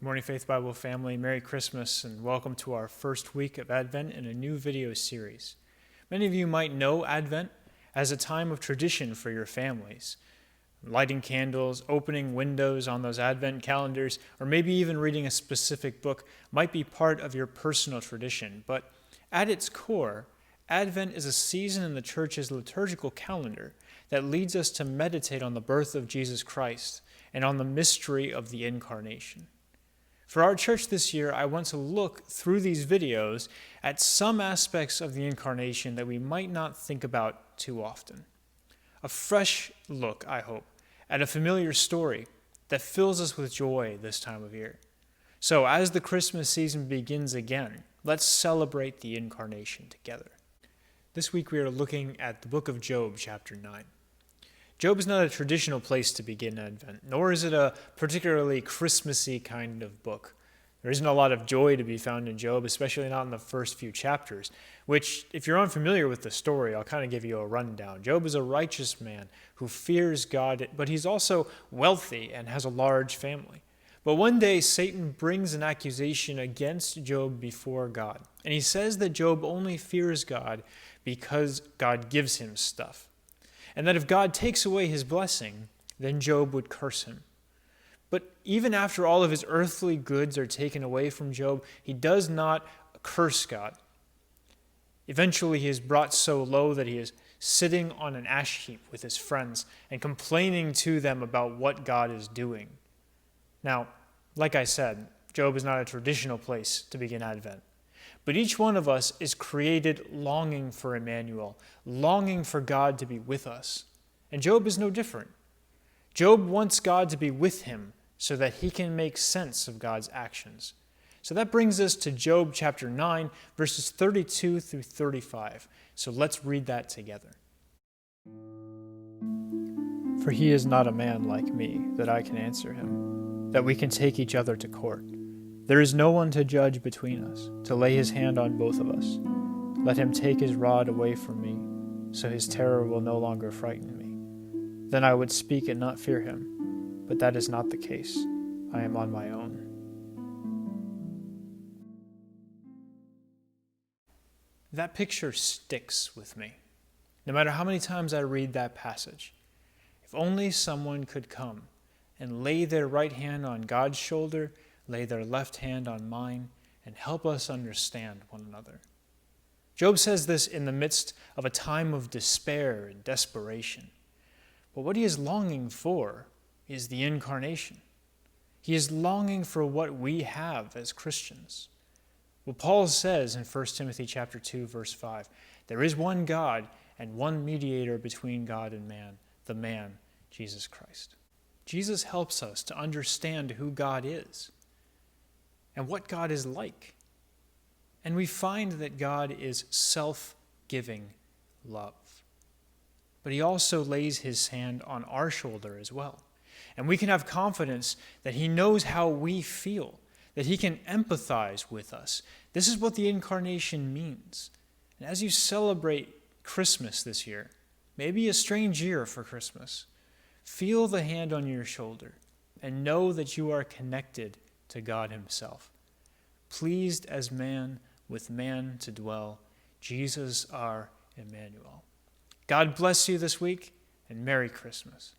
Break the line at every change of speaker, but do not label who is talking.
Good morning, Faith Bible family. Merry Christmas and welcome to our first week of Advent in a new video series. Many of you might know Advent as a time of tradition for your families. Lighting candles, opening windows on those Advent calendars, or maybe even reading a specific book might be part of your personal tradition. But at its core, Advent is a season in the church's liturgical calendar that leads us to meditate on the birth of Jesus Christ and on the mystery of the Incarnation. For our church this year, I want to look through these videos at some aspects of the Incarnation that we might not think about too often. A fresh look, I hope, at a familiar story that fills us with joy this time of year. So as the Christmas season begins again, let's celebrate the Incarnation together. This week we are looking at the book of Job, chapter 9. Job is not a traditional place to begin Advent, nor is it a particularly Christmassy kind of book. There isn't a lot of joy to be found in Job, especially not in the first few chapters, which, if you're unfamiliar with the story, I'll kind of give you a rundown. Job is a righteous man who fears God, but he's also wealthy and has a large family. But one day, Satan brings an accusation against Job before God, and he says that Job only fears God because God gives him stuff, and that if God takes away his blessing, then Job would curse him. But even after all of his earthly goods are taken away from Job, he does not curse God. Eventually, he is brought so low that he is sitting on an ash heap with his friends and complaining to them about what God is doing. Now, like I said, Job is not a traditional place to begin Advent. But each one of us is created longing for Emmanuel, longing for God to be with us. And Job is no different. Job wants God to be with him so that he can make sense of God's actions. So that brings us to Job chapter 9, verses 32 through 35. So let's read that together. For he is not a man like me, that I can answer him, that we can take each other to court. There is no one to judge between us, to lay his hand on both of us. Let him take his rod away from me, so his terror will no longer frighten me. Then I would speak and not fear him, but that is not the case. I am on my own. That picture sticks with me, no matter how many times I read that passage. If only someone could come and lay their right hand on God's shoulder, lay their left hand on mine, and help us understand one another. Job says this in the midst of a time of despair and desperation. But what he is longing for is the Incarnation. He is longing for what we have as Christians. Well, Paul says in 1 Timothy chapter 2, verse 5, there is one God and one mediator between God and man, the man, Jesus Christ. Jesus helps us to understand who God is and what God is like. And we find that God is self-giving love. But he also lays his hand on our shoulder as well. And we can have confidence that he knows how we feel, that he can empathize with us. This is what the Incarnation means. And as you celebrate Christmas this year, maybe a strange year for Christmas, feel the hand on your shoulder and know that you are connected to God himself. Pleased as man with man to dwell, Jesus our Emmanuel. God bless you this week, and Merry Christmas.